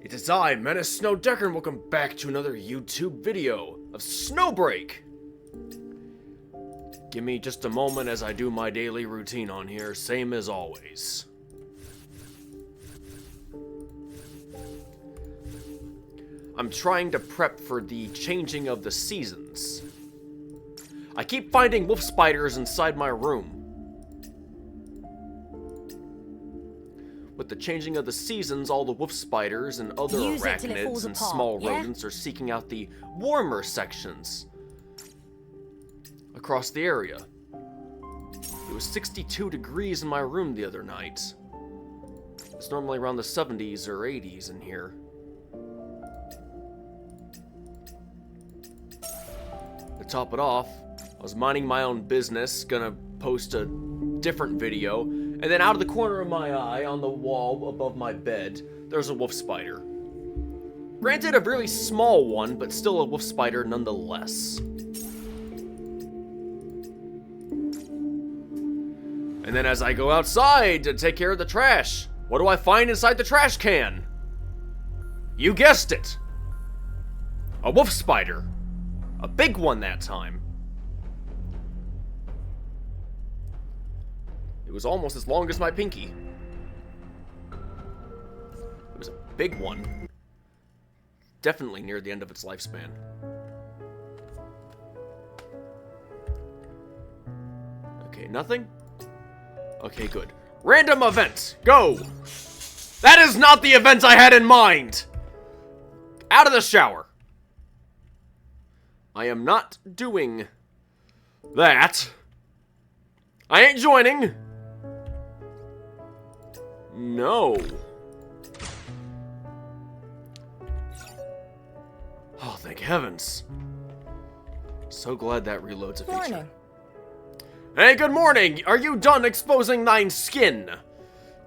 It is I, Menace Snowdecker, and welcome back to another YouTube video of Snowbreak. Give me just a moment as I do my daily routine on here, same as always. I'm trying to prep for the changing of the seasons. I keep finding wolf spiders inside my room. With the changing of the seasons, all the wolf spiders and other arachnids and small rodents are seeking out the warmer sections across the area. It was 62 degrees in my room the other night. It's normally around the 70s or 80s in here. To top it off, I was minding my own business, gonna post a different video, and then out of the corner of my eye, on the wall above my bed, there's a wolf spider. Granted, a really small one, but still a wolf spider nonetheless. And then as I go outside to take care of the trash, what do I find inside the trash can? You guessed it! A wolf spider. A big one that time. It was almost as long as my pinky. It was a big one. Definitely near the end of its lifespan. Okay, nothing? Okay, good. Random event! Go! That is not the event I had in mind! Out of the shower! I am not doing that. I ain't joining. No. Oh, thank heavens. So glad that reloads a feature. Morning. Hey, good morning. Are you done exposing thine skin?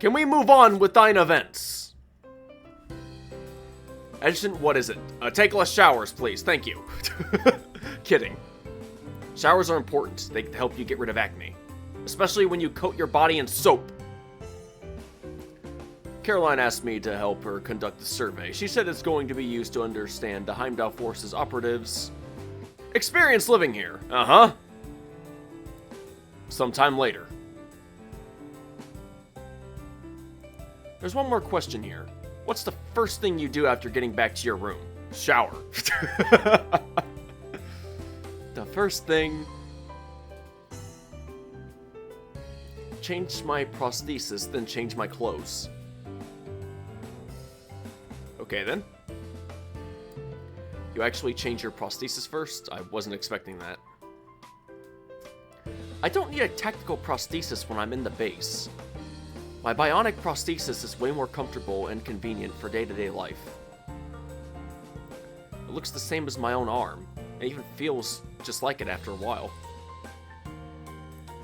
Can we move on with thine events? Adjutant, what is it? Take less showers, please. Thank you. Kidding. Showers are important. They help you get rid of acne. Especially when you coat your body in soap. Caroline asked me to help her conduct the survey. She said it's going to be used to understand the Heimdall Force's operatives' experience living here. Uh-huh. Sometime later. There's one more question here. What's the first thing you do after getting back to your room? Shower. The first thing... change my prosthesis, then change my clothes. Okay, then. You actually change your prosthesis first? I wasn't expecting that. I don't need a tactical prosthesis when I'm in the base. My bionic prosthesis is way more comfortable and convenient for day-to-day life. It looks the same as my own arm, and even feels just like it after a while.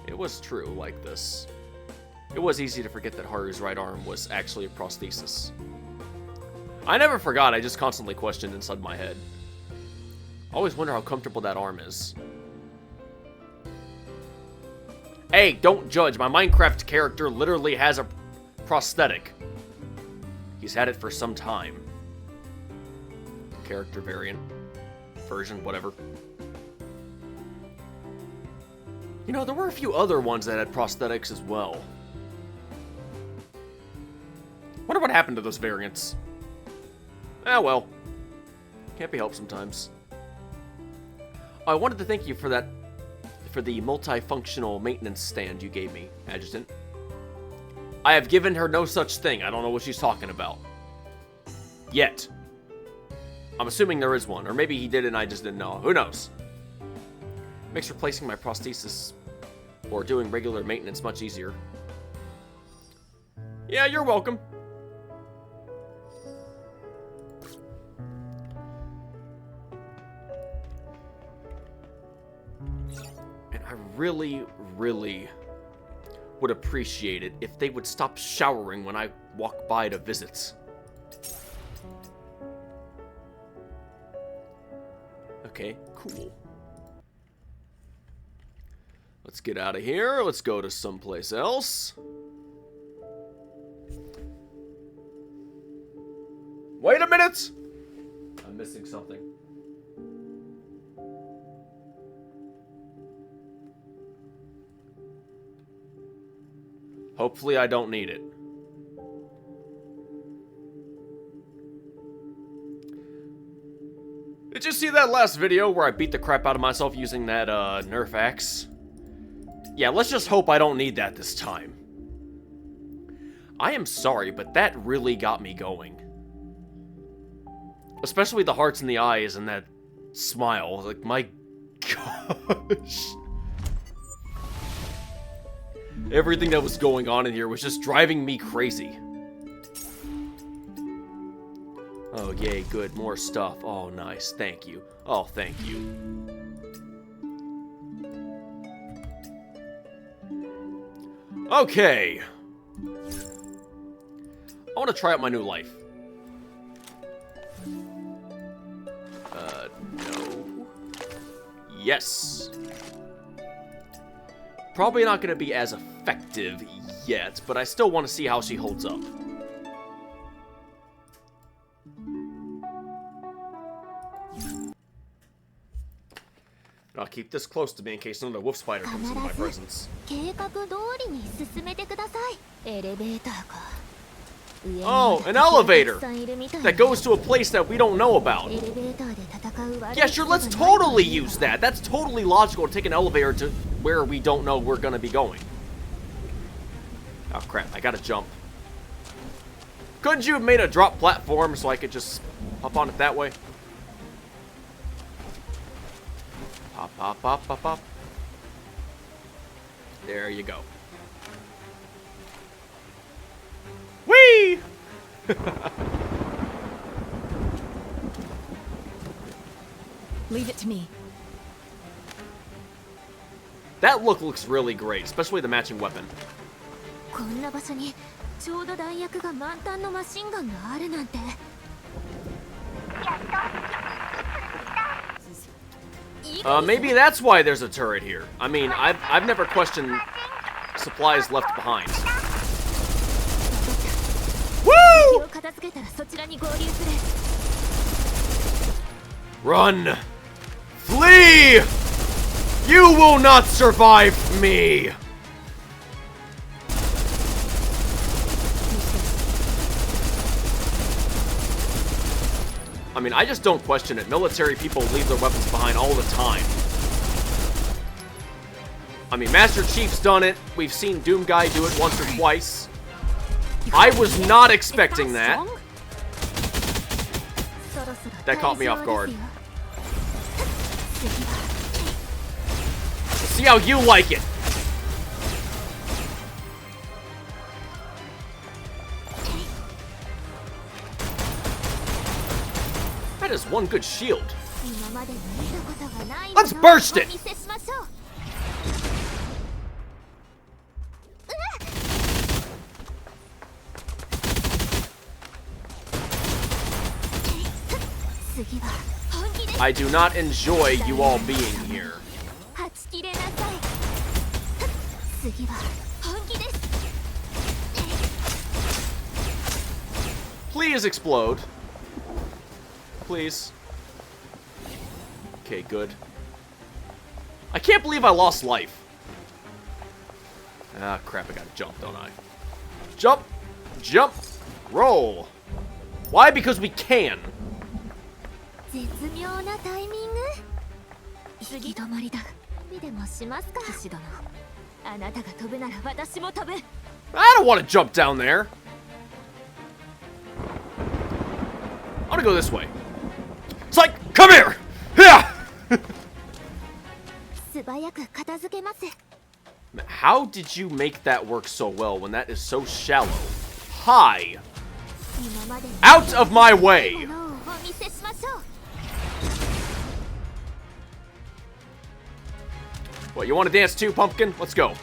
It was true like this. It was easy to forget that Haru's right arm was actually a prosthesis. I never forgot, I just constantly questioned inside my head. I always wonder how comfortable that arm is. Hey, don't judge. My Minecraft character literally has a prosthetic. He's had it for some time. Character variant. Version, whatever. You know, there were a few other ones that had prosthetics as well. Wonder what happened to those variants. Ah, well. Can't be helped sometimes. I wanted to thank you for that... for the multifunctional maintenance stand you gave me, Adjutant. I have given her no such thing. I don't know what she's talking about. Yet. I'm assuming there is one, or maybe he did and I just didn't know. Who knows? Makes replacing my prosthesis or doing regular maintenance much easier. Yeah, you're welcome. I really, really would appreciate it if they would stop showering when I walk by to visit. Okay, cool. Let's get out of here. Let's go to someplace else. Wait a minute! I'm missing something. Hopefully I don't need it. Did you see that last video where I beat the crap out of myself using that Nerf axe? Yeah, let's just hope I don't need that this time. I am sorry, but that really got me going. Especially the hearts in the eyes and that smile. Like, my gosh. Everything that was going on in here was just driving me crazy. Oh, yay, good. More stuff. Oh, nice. Thank you. Oh, thank you. Okay. I want to try out my new life. No. Yes. Probably not going to be as effective yet, but I still want to see how she holds up. I'll keep this close to me in case another wolf spider comes into my presence. Oh, an elevator! That goes to a place that we don't know about. Yeah, sure, let's totally use that. That's totally logical to take an elevator to where we don't know we're gonna be going. Oh, crap, I gotta jump. Couldn't you have made a drop platform so I could just hop on it that way? Pop, pop, pop, pop, pop. There you go. Whee! Leave it to me. That look looks really great, especially the matching weapon. Maybe that's why there's a turret here. I mean, I've never questioned supplies left behind. Woo! Run! Flee! You will not survive me! I mean, I just don't question it. Military people leave their weapons behind all the time. I mean, Master Chief's done it. We've seen Doom Guy do it once or twice. I was not expecting that. That caught me off guard. Let's see how you like it. That is one good shield. Let's burst it! I do not enjoy you all being here. Please explode. Please. Okay, good. I can't believe I lost life. Ah, crap, I gotta jump, don't I? Jump! Jump! Roll! Why? Because we can. I don't want to jump down there. I want to go this way. It's like, come here! Yeah! How did you make that work so well when that is so shallow? Hi! Out of my way! What, you want to dance too, Pumpkin? Let's go.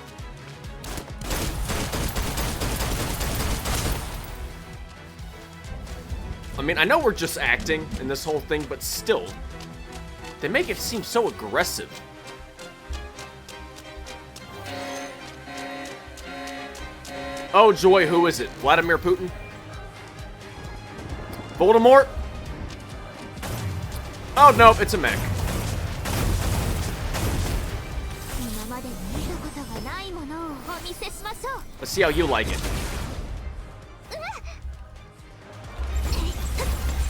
I mean, I know we're just acting in this whole thing, but still, they make it seem so aggressive. Oh joy, who is it? Vladimir Putin? Voldemort? Oh, no, it's a mech. Let's see how you like it.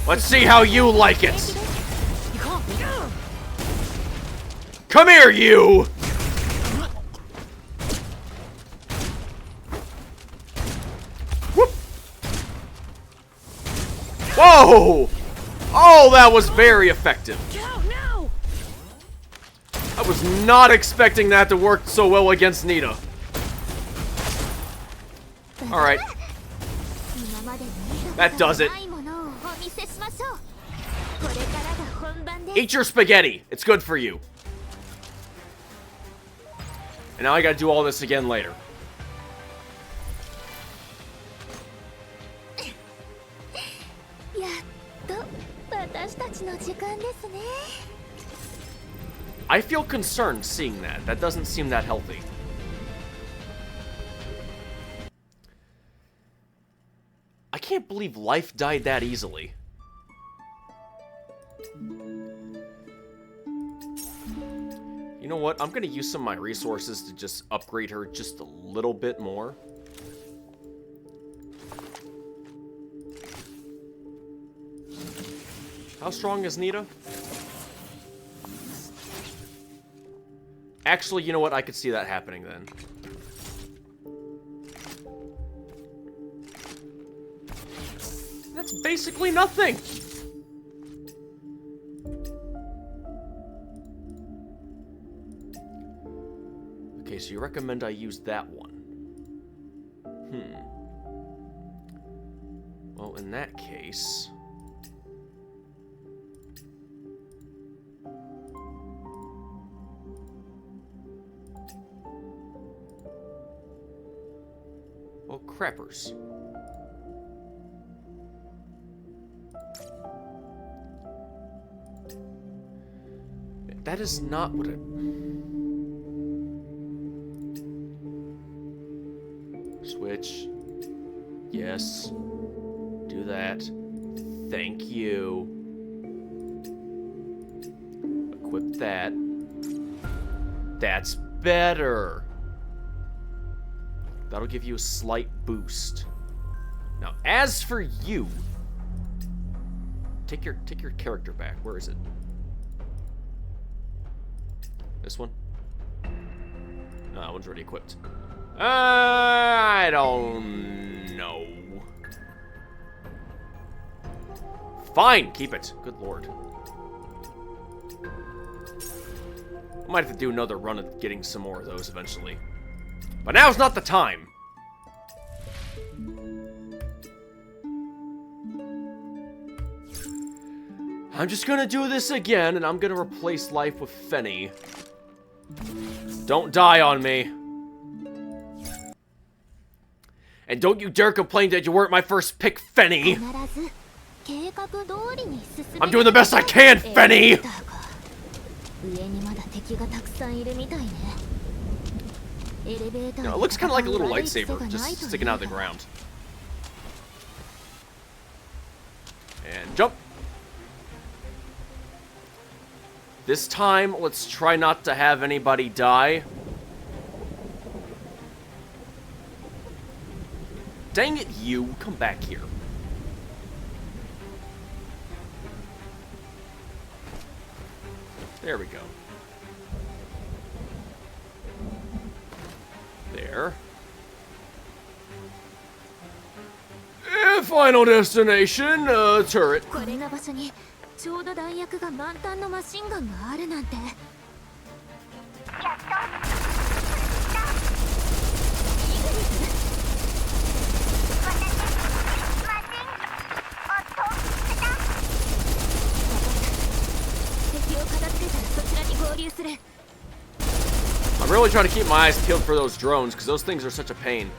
Let's see how you like it. Come here, you! Whoop! Whoa! Oh, that was very effective. I was not expecting that to work so well against Nita. Alright. That does it. Eat your spaghetti. It's good for you. And now I gotta do all this again later. I feel concerned seeing that. That doesn't seem that healthy. I can't believe life died that easily. You know what? I'm gonna use some of my resources to just upgrade her just a little bit more. How strong is Nita? Actually, you know what? I could see that happening then. That's basically nothing! Okay, so you recommend I use that one. Well, in that case... well, crappers. That is not what it... Switch. Yes. Do that. Thank you. Equip that. That's better. That'll give you a slight boost. Now, as for you... Take your character back. Where is it? This one? No, that one's already equipped. I don't know. Fine, keep it. Good lord. I might have to do another run at getting some more of those eventually. But now's not the time. I'm just gonna do this again, and I'm gonna replace life with Fenny. Don't die on me. And don't you dare complain that you weren't my first pick, Fenny. I'm doing the best I can, Fenny! No, it looks kind of like a little lightsaber, just sticking out of the ground. And jump. This time, let's try not to have anybody die. Dang it, you. Come back here. There we go. There. And final destination, turret. I'm really trying to keep my eyes peeled for those drones, because those things are such a pain.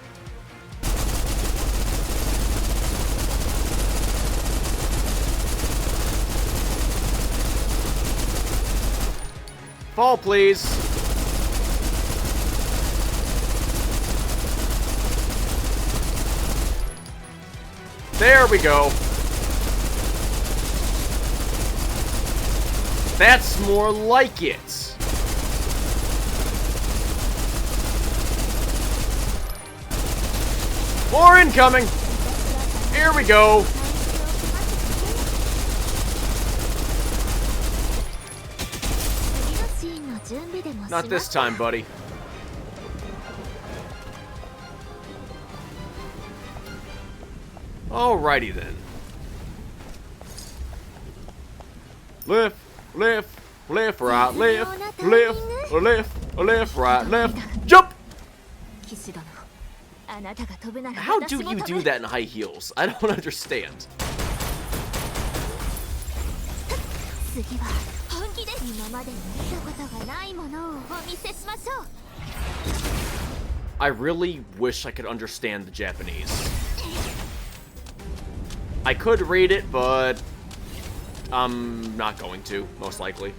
Fall, please. There we go. That's more like it. More incoming. Here we go. Not this time, buddy. Alrighty then. Lift, lift, lift, right, lift, lift, lift, lift, right, left, jump! How do you do that in high heels? I don't understand. I really wish I could understand the Japanese. I could read it, but I'm not going to, most likely.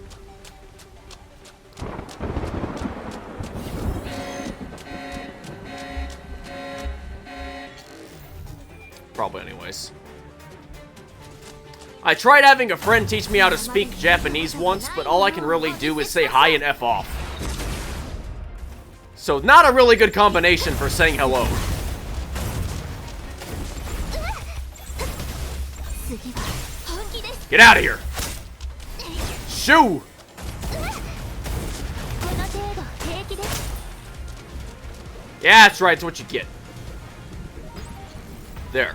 Probably anyways. I tried having a friend teach me how to speak Japanese once, but all I can really do is say hi and F off. So not a really good combination for saying hello. Get out of here! Shoo! Yeah, that's right, it's what you get. There.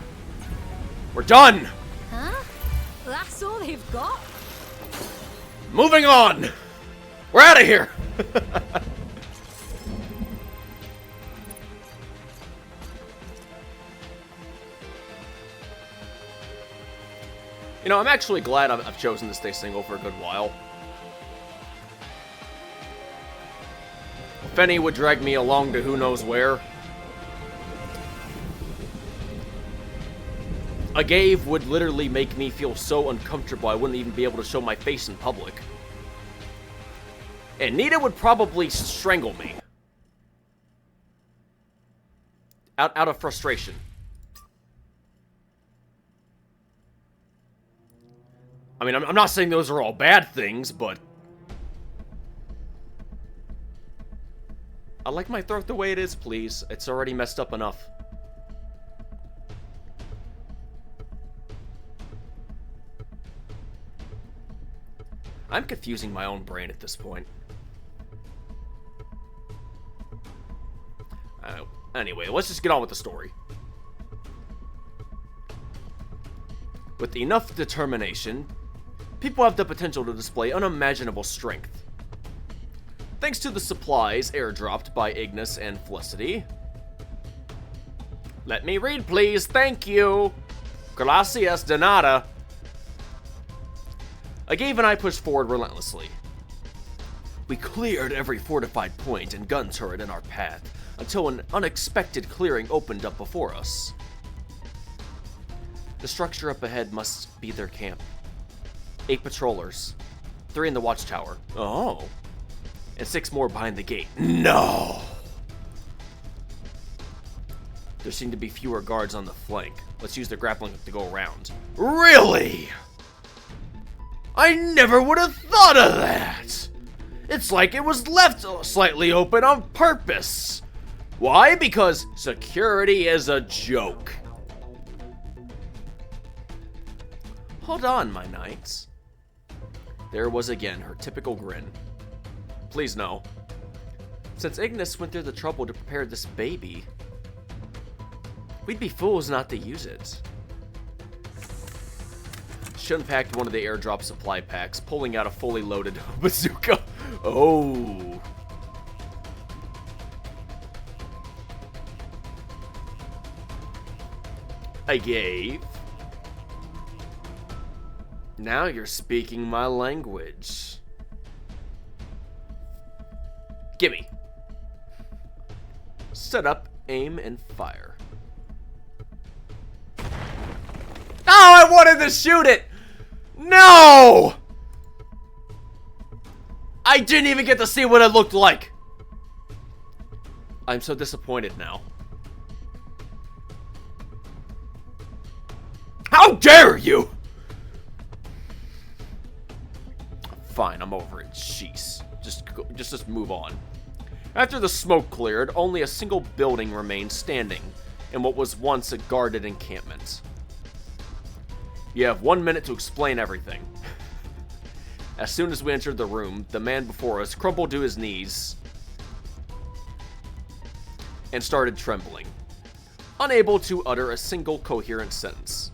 We're done! Huh? That's all they've got? Moving on! We're out of here! You know, I'm actually glad I've chosen to stay single for a good while. Fenny would drag me along to who knows where. A Gave would literally make me feel so uncomfortable I wouldn't even be able to show my face in public. And Nita would probably strangle me. Out of frustration. I mean, I'm not saying those are all bad things, but I like my throat the way it is, please. It's already messed up enough. I'm confusing my own brain at this point. Anyway, let's just get on with the story. With enough determination, people have the potential to display unimaginable strength. Thanks to the supplies airdropped by Ignis and Felicity. Let me read, please. Thank you. Gracias de nada. Agave and I pushed forward relentlessly. We cleared every fortified point and gun turret in our path until an unexpected clearing opened up before us. The structure up ahead must be their camp. 8 patrollers, 3 in the watchtower. Oh. And 6 more behind the gate. No! There seem to be fewer guards on the flank. Let's use the grappling hook to go around. Really? I never would have thought of that! It's like it was left slightly open on purpose. Why? Because security is a joke. Hold on, my knights. There was again her typical grin. Please no. Since Ignis went through the trouble to prepare this baby, we'd be fools not to use it. She unpacked one of the airdrop supply packs, pulling out a fully loaded bazooka. Oh. I gave. Now you're speaking my language. Gimme. Set up, aim, and fire. Oh, I wanted to shoot it! No! I didn't even get to see what it looked like. I'm so disappointed now. How dare you! fine, I'm over it. Jeez. Just move on. After the smoke cleared, only a single building remained standing in what was once a guarded encampment. You have 1 minute to explain everything. As soon as we entered the room, the man before us crumpled to his knees and started trembling, unable to utter a single coherent sentence.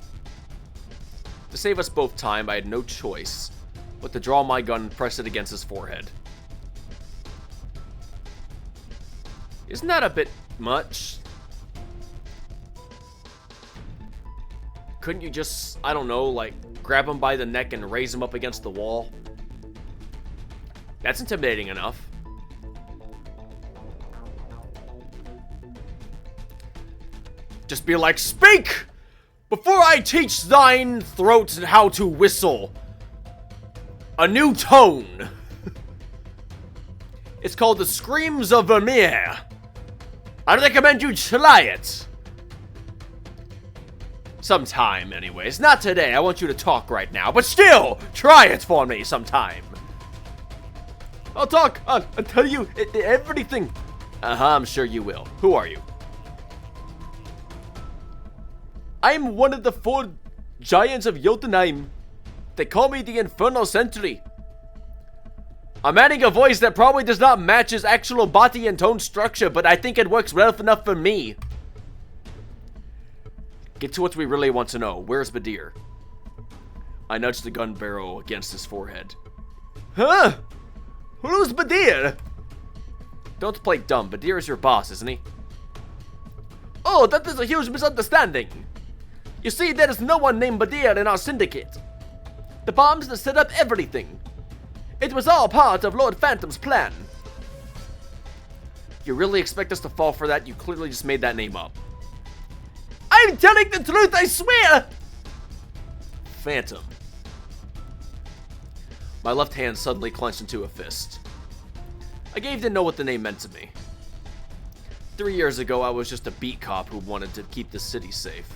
To save us both time, I had no choice but to draw my gun and press it against his forehead. Isn't that a bit much? Couldn't you just, I don't know, like, grab him by the neck and raise him up against the wall? That's intimidating enough. Just be like, speak! Before I teach thine throat how to whistle. A new tone. It's called the Screams of Vermeer. I recommend you try it. Sometime, anyways. Not today. I want you to talk right now. But still, try it for me sometime. I'll talk. I'll tell you everything. I'm sure you will. Who are you? I'm one of the 4 giants of Jotunheim. They call me the Infernal Sentry. I'm adding a voice that probably does not match his actual body and tone structure, but I think it works well enough for me. Get to what we really want to know. Where's Badir? I nudged the gun barrel against his forehead. Huh? Who's Badir? Don't play dumb. Badir is your boss, isn't he? Oh, that is a huge misunderstanding. You see, there is no one named Badir in our syndicate. The bombs that set up everything. It was all part of Lord Phantom's plan. You really expect us to fall for that? You clearly just made that name up. I'm telling the truth, I swear! Phantom. My left hand suddenly clenched into a fist. I didn't know what the name meant to me. 3 years ago, I was just a beat cop who wanted to keep the city safe.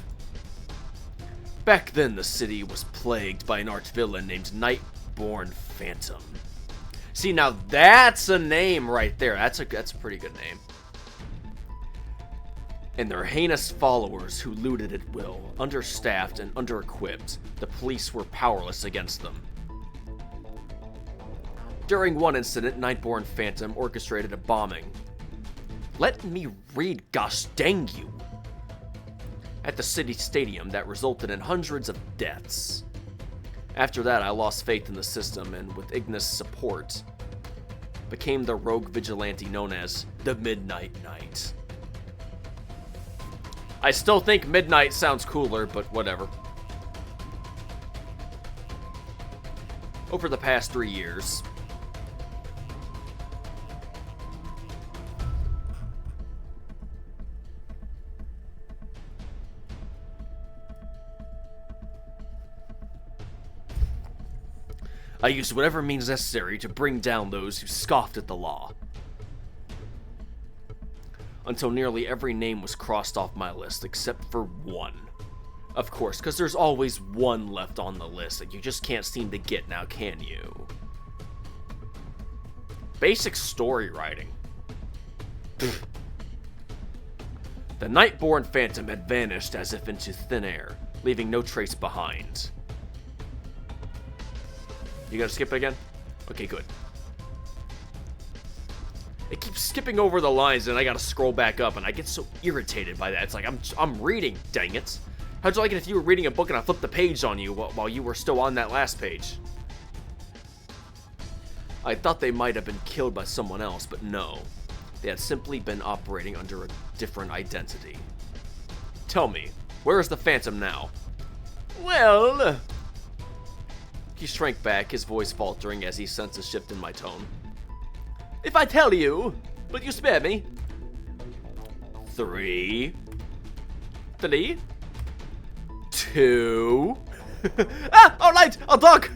Back then, the city was plagued by an arch-villain named Nightborn Phantom. See, now that's a name right there. That's a pretty good name. And their heinous followers who looted at will, understaffed and under-equipped, the police were powerless against them. During one incident, Nightborn Phantom orchestrated a bombing. Let me read, gosh dang you! At the city stadium that resulted in hundreds of deaths. After that, I lost faith in the system and, with Ignis' support, became the rogue vigilante known as the Midnight Knight. I still think Midnight sounds cooler, but whatever. Over the past 3 years, I used whatever means necessary to bring down those who scoffed at the law. Until nearly every name was crossed off my list except for one. Of course, because there's always one left on the list that you just can't seem to get now, can you? Basic story writing. The Nightborn Phantom had vanished as if into thin air, leaving no trace behind. You gotta skip it again? Okay, good. It keeps skipping over the lines and I gotta scroll back up and I get so irritated by that. It's like, I'm reading, dang it. How'd you like it if you were reading a book and I flipped the page on you while you were still on that last page? I thought they might have been killed by someone else, but no. They had simply been operating under a different identity. Tell me, where is the Phantom now? Well... He shrank back, his voice faltering as he sensed a shift in my tone. If I tell you, will you spare me? 3, 2... alright, I'll talk!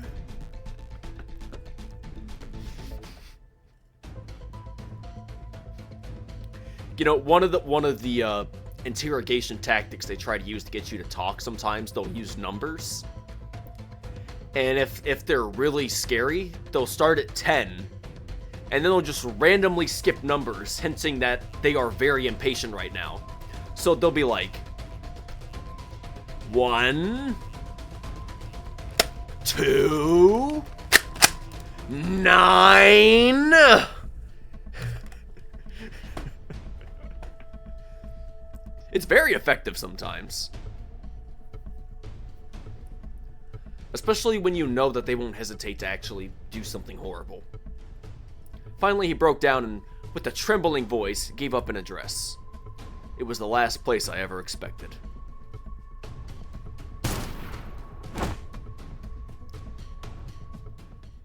You know, one of the interrogation tactics they try to use to get you to talk sometimes, they'll use numbers. And if they're really scary, they'll start at 10. And then they'll just randomly skip numbers, hinting that they are very impatient right now. So they'll be like 1, 2, 9. It's very effective sometimes. Especially when you know that they won't hesitate to actually do something horrible. Finally, he broke down and, with a trembling voice, gave up an address. It was the last place I ever expected.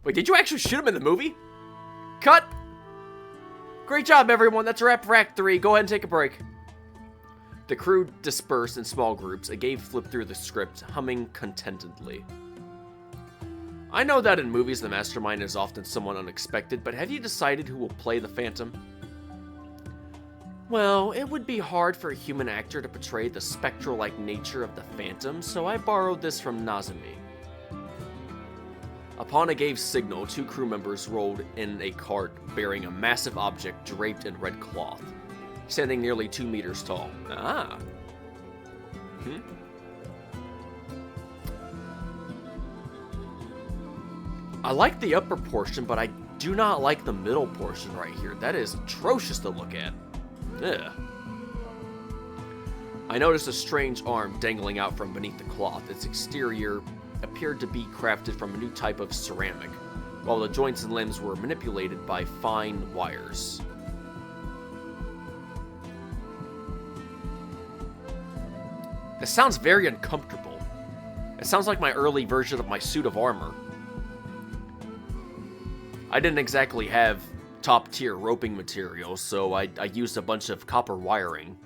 Wait, did you actually shoot him in the movie? Cut! Great job, everyone. That's a wrap for Act 3. Go ahead and take a break. The crew dispersed in small groups. A Gabe flipped through the script, humming contentedly. I know that in movies the mastermind is often someone unexpected, but have you decided who will play the Phantom? Well, it would be hard for a human actor to portray the spectral-like nature of the Phantom, so I borrowed this from Nazumi. Upon a Gabe's signal, 2 crew members rolled in a cart bearing a massive object draped in red cloth, standing nearly 2 meters tall. Ah. I like the upper portion, but I do not like the middle portion right here. That is atrocious to look at. Ugh. I noticed a strange arm dangling out from beneath the cloth. Its exterior appeared to be crafted from a new type of ceramic, while the joints and limbs were manipulated by fine wires. It sounds very uncomfortable. It sounds like my early version of my suit of armor. I didn't exactly have top-tier roping materials, so I used a bunch of copper wiring.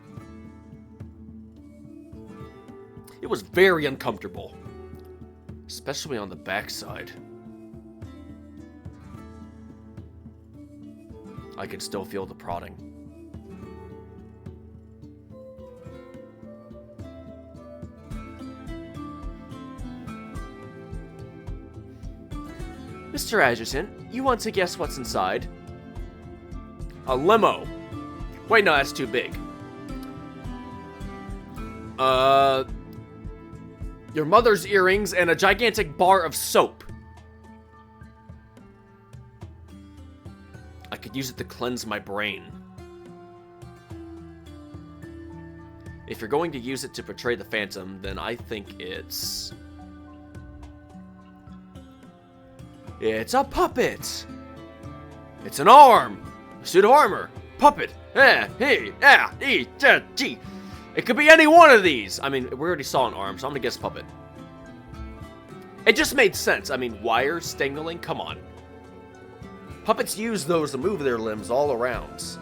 It was very uncomfortable, especially on the backside. I could still feel the prodding. Mr. Adjutant, you want to guess what's inside? A limo. Wait, no, that's too big. Your mother's earrings and a gigantic bar of soap. I could use it to cleanse my brain. If you're going to use it to portray the Phantom, then I think it's a puppet. It's an arm. A suit of armor. Puppet. It could be any one of these. I mean, we already saw an arm, so I'm gonna guess puppet. It just made sense. I mean, wires, dangling, come on. Puppets use those to move their limbs all around.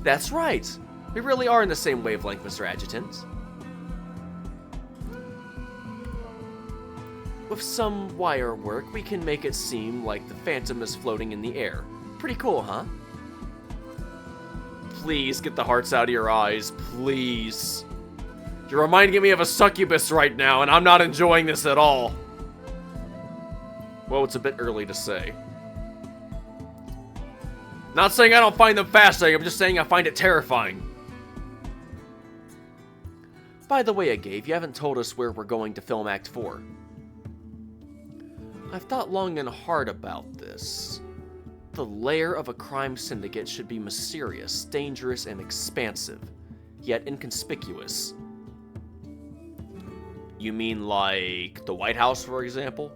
That's right. We really are in the same wavelength, Mr. Adjutant. With some wire work, we can make it seem like the Phantom is floating in the air. Pretty cool, huh? Please get the hearts out of your eyes, please. You're reminding me of a succubus right now, and I'm not enjoying this at all. Well, it's a bit early to say. Not saying I don't find them fascinating, I'm just saying I find it terrifying. By the way, Gabe, you haven't told us where we're going to film Act 4. I've thought long and hard about this. The lair of a crime syndicate should be mysterious, dangerous, and expansive, yet inconspicuous. You mean like the White House, for example?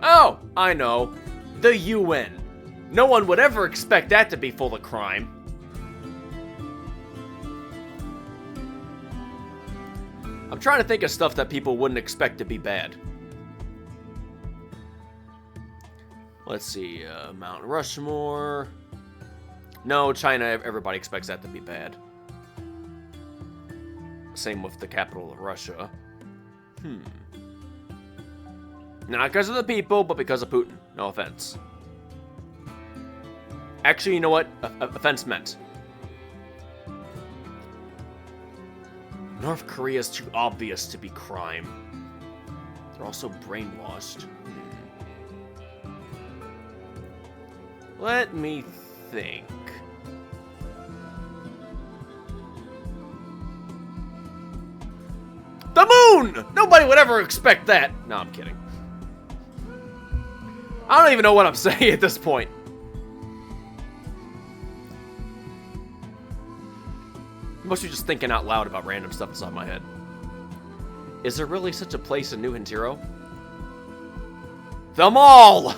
Oh, I know. The UN. No one would ever expect that to be full of crime. I'm trying to think of stuff that people wouldn't expect to be bad. Let's see, Mount Rushmore. No, China, everybody expects that to be bad. Same with the capital of Russia. Not because of the people, but because of Putin. No offense. Actually, you know what? Offense meant. North Korea's too obvious to be crime. They're also brainwashed. Let me think. The moon! Nobody would ever expect that. No, I'm kidding. I don't even know what I'm saying at this point. I must be just thinking out loud about random stuff inside my head. Is there really such a place in New Hintiro? The mall!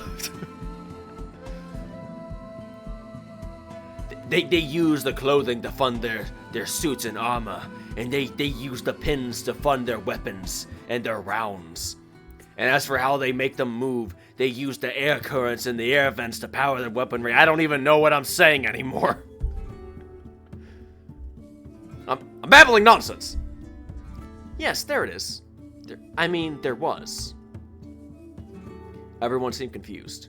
They use the clothing to fund their suits and armor, and they use the pins to fund their weapons and their rounds. And as for how they make them move, they use the air currents and the air vents to power their weaponry. I don't even know what I'm saying anymore. I'm babbling nonsense. Yes, there it is. There was. Everyone seemed confused.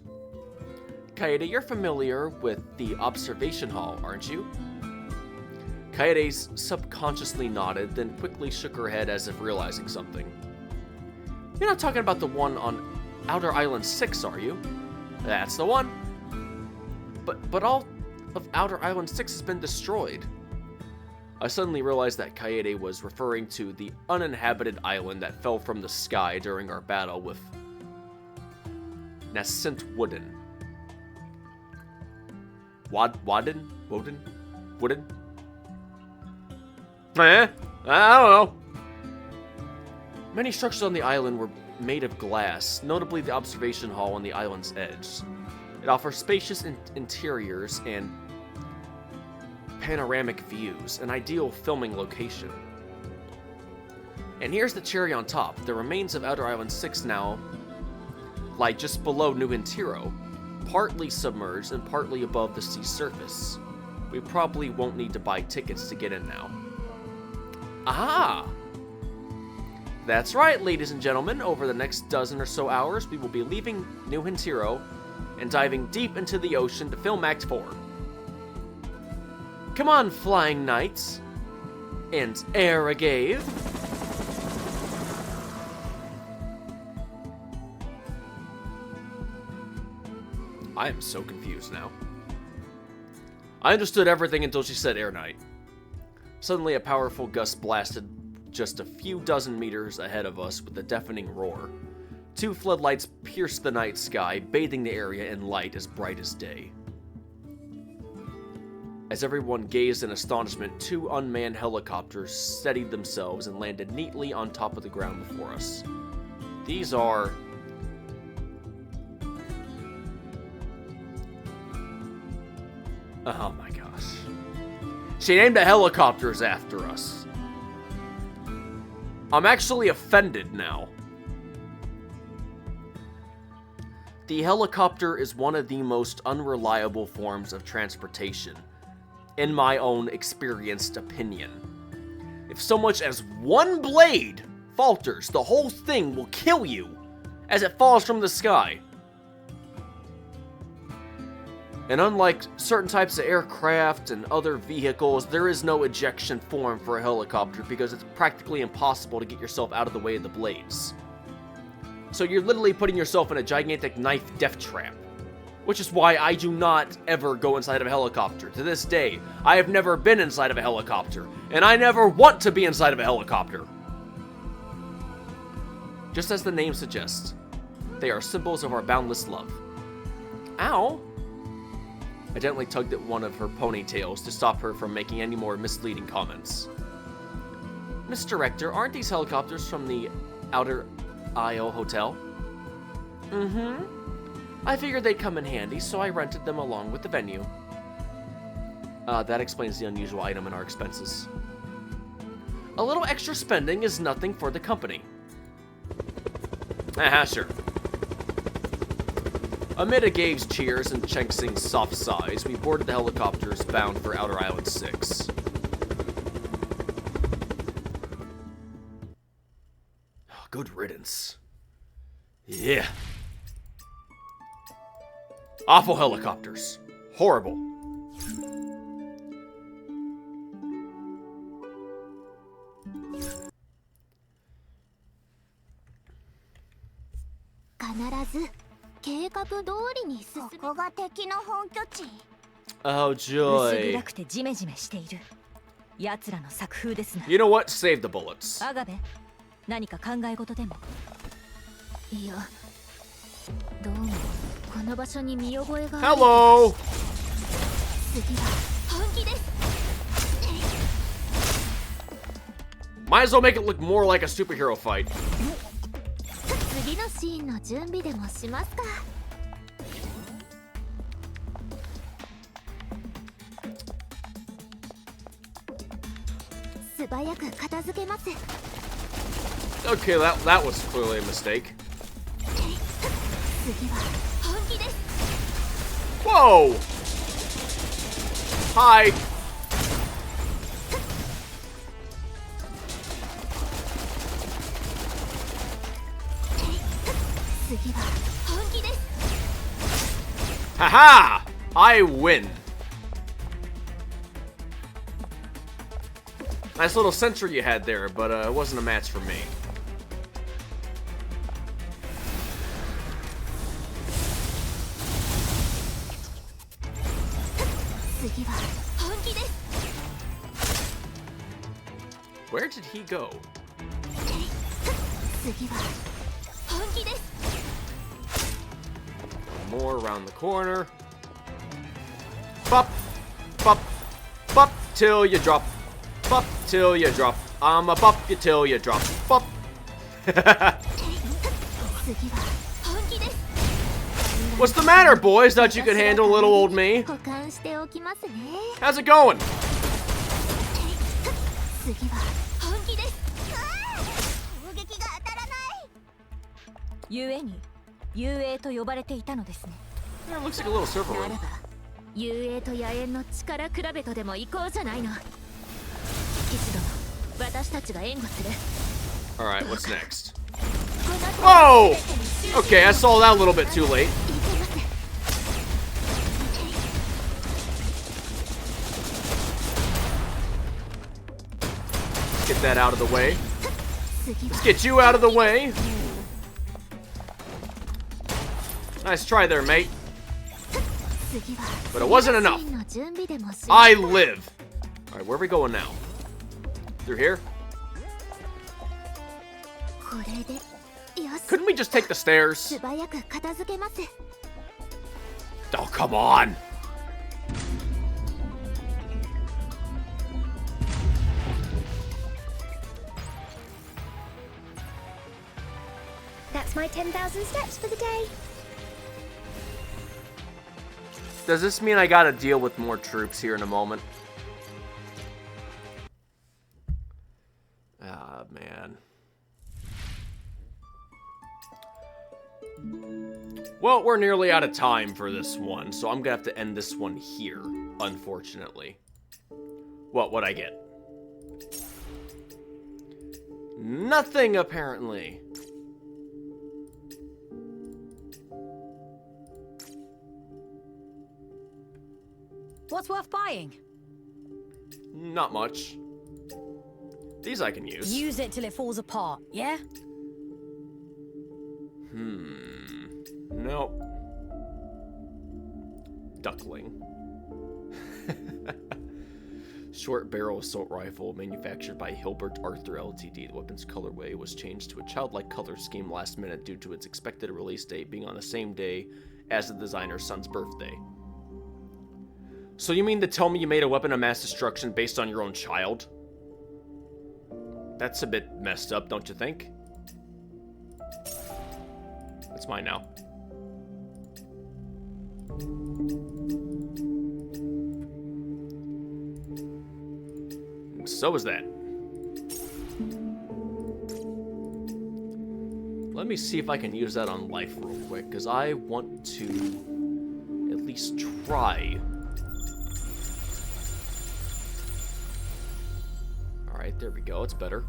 Kaede, you're familiar with the observation hall, aren't you? Kaede subconsciously nodded, then quickly shook her head as if realizing something. You're not talking about the one on Outer Island 6, are you? That's the one. But all of Outer Island 6 has been destroyed. I suddenly realized that Kaede was referring to the uninhabited island that fell from the sky during our battle with Nascent Wooden. Woden? I don't know. Many structures on the island were made of glass, notably the observation hall on the island's edge. It offers spacious interiors and panoramic views, an ideal filming location. And here's the cherry on top. The remains of Outer Island 6 now lie just below New Hintiro, partly submerged and partly above the sea surface. We probably won't need to buy tickets to get in now. Ah! That's right, ladies and gentlemen. Over the next dozen or so hours, we will be leaving New Hintiro and diving deep into the ocean to film Act 4. Come on, flying knights. And air agave. I am so confused now. I understood everything until she said Air Knight. Suddenly, a powerful gust blasted just a few dozen meters ahead of us with a deafening roar. 2 floodlights pierced the night sky, bathing the area in light as bright as day. As everyone gazed in astonishment, 2 unmanned helicopters steadied themselves and landed neatly on top of the ground before us. These are... oh my gosh. She named the helicopters after us. I'm actually offended now. The helicopter is one of the most unreliable forms of transportation, in my own experienced opinion. If so much as one blade falters, the whole thing will kill you as it falls from the sky. And unlike certain types of aircraft and other vehicles, there is no ejection form for a helicopter because it's practically impossible to get yourself out of the way of the blades. So you're literally putting yourself in a gigantic knife death trap. Which is why I do not ever go inside of a helicopter. To this day, I have never been inside of a helicopter, and I never want to be inside of a helicopter. Just as the name suggests, they are symbols of our boundless love. Ow! I gently tugged at one of her ponytails to stop her from making any more misleading comments. Miss Director, aren't these helicopters from the Outer Isle Hotel? Mm-hmm. I figured they'd come in handy, so I rented them along with the venue. That explains the unusual item in our expenses. A little extra spending is nothing for the company. Sure. Amid Agave's cheers and Chengsing's soft sighs, we boarded the helicopters bound for Outer Island 6. Good riddance. Yeah. Awful helicopters. Horrible. ず計画通りに進む。ここが敵の本拠地。Oh 薄 joy. 暗くてジメジメしている。奴らの作風ですな。 You know what? Save the bullets. アガベ、何か考え事でも。いや、どうもこの場所に見覚えがある。 Hello. 次は本気です。 Might as well make it look more like a superhero fight. 次のシーンの準備でもしますか。素早く片付けます。 Okay, that was clearly a mistake. 次は本気です。 Whoa. Hi. 次は本気です。 Haha! I win. Nice little sentry you had there, but it wasn't a match for me. 次は本気です。 Where did he go? 次は本気です。 More around the corner. Bop, bop, bop till you drop. Bop till you drop. I'ma bop you till you drop. Bop. 次は本気です。 What's the matter, boys? Thought you could handle little old me? 保管しておきますね。 How's it going? 次は本気です。攻撃が当たらない。故に雄英と呼ばれていたのですね。 Yeah, it looks like a little server なら room. ば雄英と野猿の力比べとでも行こうじゃないの。騎士殿、私たちが援護する。 Alright, what's next? この後 Whoa! Okay, I saw that a little bit too late. いけます。 Let's get that out of the way. 次は Let's get you out of the way. Nice try there, mate. 次は But it wasn't enough. シーンの準備でもし I live. Alright, where are we going now? Through here? これでよし。 Couldn't we just take the stairs? 素早く片付けます。 Oh, come on. That's my 10,000 steps for the day. Does this mean I gotta deal with more troops here in a moment? Ah, man. Well, we're nearly out of time for this one, so I'm gonna have to end this one here, unfortunately. What'd I get? Nothing, apparently. What's worth buying? Not much. These I can use. Use it till it falls apart, yeah? Nope. Duckling. Short barrel assault rifle manufactured by Hilbert Arthur Ltd. The weapon's colorway was changed to a childlike color scheme last minute due to its expected release date being on the same day as the designer's son's birthday. So you mean to tell me you made a weapon of mass destruction based on your own child? That's a bit messed up, don't you think? It's mine now. So is that. Let me see if I can use that on life real quick, because I want to at least try. Alright, there we go. It's better.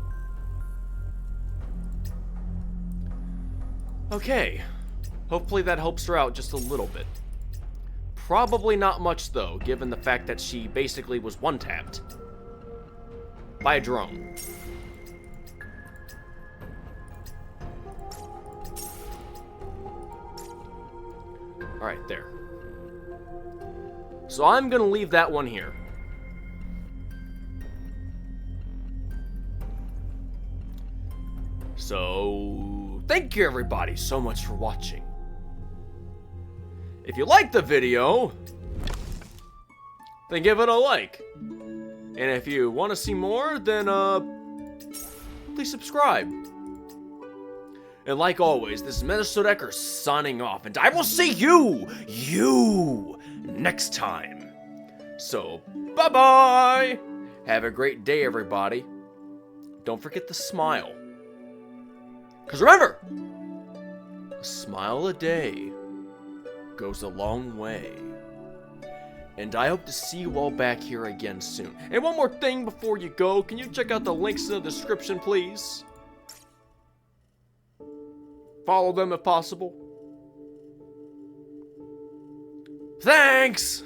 Okay. Hopefully that helps her out just a little bit. Probably not much, though, given the fact that she basically was one-tapped by a drone. Alright, there. So I'm gonna leave that one here. So, thank you everybody so much for watching. If you liked the video, then give it a like. And if you want to see more, then please subscribe. And like always, this is Minnesota signing off, and I will see you next time. So, bye-bye! Have a great day, everybody. Don't forget to smile. Because remember, a smile a day goes a long way. And I hope to see you all back here again soon. And one more thing before you go, can you check out the links in the description, please? Follow them if possible. Thanks!